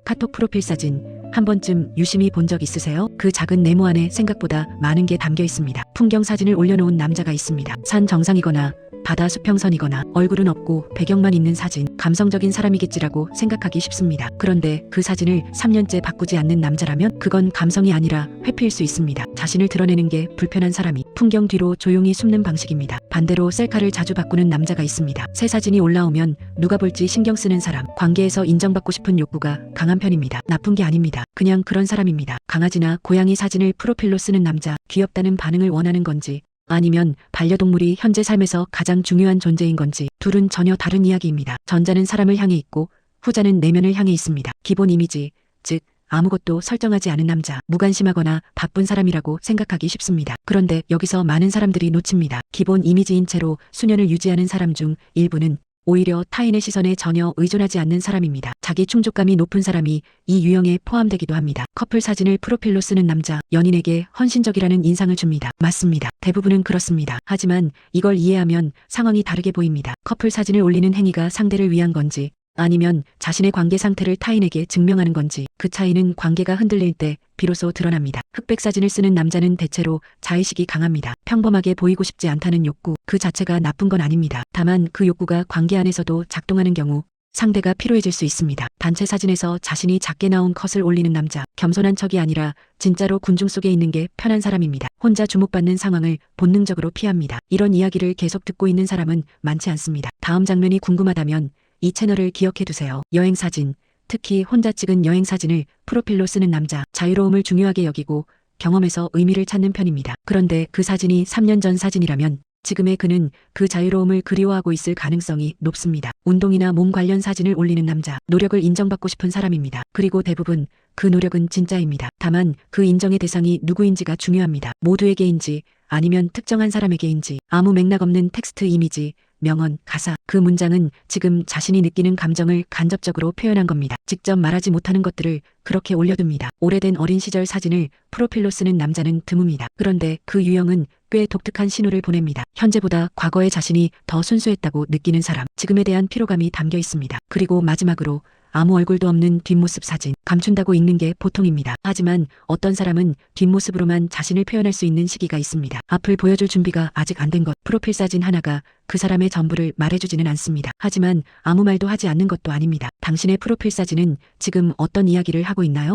카톡 프로필 사진 한 번쯤 유심히 본 적 있으세요? 그 작은 네모 안에 생각보다 많은 게 담겨 있습니다. 풍경 사진을 올려놓은 남자가 있습니다. 산 정상이거나 바다 수평선이거나 얼굴은 없고 배경만 있는 사진, 감성적인 사람이겠지라고 생각하기 쉽습니다. 그런데 그 사진을 3년째 바꾸지 않는 남자라면 그건 감성이 아니라 회피일 수 있습니다. 자신을 드러내는 게 불편한 사람이 풍경 뒤로 조용히 숨는 방식입니다. 반대로 셀카를 자주 바꾸는 남자가 있습니다. 새 사진이 올라오면 누가 볼지 신경 쓰는 사람, 관계에서 인정받고 싶은 욕구가 강한 편입니다. 나쁜 게 아닙니다. 그냥 그런 사람입니다. 강아지나 고양이 사진을 프로필로 쓰는 남자, 귀엽다는 반응을 원하는 건지 아니면 반려동물이 현재 삶에서 가장 중요한 존재인 건지 둘은 전혀 다른 이야기입니다. 전자는 사람을 향해 있고 후자는 내면을 향해 있습니다. 기본 이미지, 즉 아무것도 설정하지 않은 남자, 무관심하거나 바쁜 사람이라고 생각하기 쉽습니다. 그런데 여기서 많은 사람들이 놓칩니다. 기본 이미지인 채로 수년을 유지하는 사람 중 일부는 오히려 타인의 시선에 전혀 의존하지 않는 사람입니다. 자기 충족감이 높은 사람이 이 유형에 포함되기도 합니다. 커플 사진을 프로필로 쓰는 남자, 연인에게 헌신적이라는 인상을 줍니다. 맞습니다. 대부분은 그렇습니다. 하지만 이걸 이해하면 상황이 다르게 보입니다. 커플 사진을 올리는 행위가 상대를 위한 건지 아니면 자신의 관계 상태를 타인에게 증명하는 건지 그 차이는 관계가 흔들릴 때 비로소 드러납니다. 흑백 사진을 쓰는 남자는 대체로 자의식이 강합니다. 평범하게 보이고 싶지 않다는 욕구 그 자체가 나쁜 건 아닙니다. 다만 그 욕구가 관계 안에서도 작동하는 경우 상대가 피로해질 수 있습니다. 단체 사진에서 자신이 작게 나온 컷을 올리는 남자, 겸손한 척이 아니라 진짜로 군중 속에 있는 게 편한 사람입니다. 혼자 주목받는 상황을 본능적으로 피합니다. 이런 이야기를 계속 듣고 있는 사람은 많지 않습니다. 다음 장면이 궁금하다면 이 채널을 기억해두세요. 여행사진, 특히 혼자 찍은 여행사진을 프로필로 쓰는 남자, 자유로움을 중요하게 여기고 경험에서 의미를 찾는 편입니다. 그런데 그 사진이 3년 전 사진이라면 지금의 그는 그 자유로움을 그리워하고 있을 가능성이 높습니다. 운동이나 몸 관련 사진을 올리는 남자, 노력을 인정받고 싶은 사람입니다. 그리고 대부분 그 노력은 진짜입니다. 다만 그 인정의 대상이 누구인지가 중요합니다. 모두에게인지 아니면 특정한 사람에게인지 아무 맥락 없는 텍스트 이미지, 명언, 가사, 그 문장은 지금 자신이 느끼는 감정을 간접적으로 표현한 겁니다. 직접 말하지 못하는 것들을 그렇게 올려둡니다. 오래된 어린 시절 사진을 프로필로 쓰는 남자는 드뭅니다. 그런데 그 유형은 꽤 독특한 신호를 보냅니다. 현재보다 과거의 자신이 더 순수했다고 느끼는 사람, 지금에 대한 피로감이 담겨 있습니다. 그리고 마지막으로 아무 얼굴도 없는 뒷모습 사진, 감춘다고 읽는 게 보통입니다. 하지만 어떤 사람은 뒷모습으로만 자신을 표현할 수 있는 시기가 있습니다. 앞을 보여줄 준비가 아직 안 된 것, 프로필 사진 하나가 그 사람의 전부를 말해주지는 않습니다. 하지만 아무 말도 하지 않는 것도 아닙니다. 당신의 프로필 사진은 지금 어떤 이야기를 하고 있나요?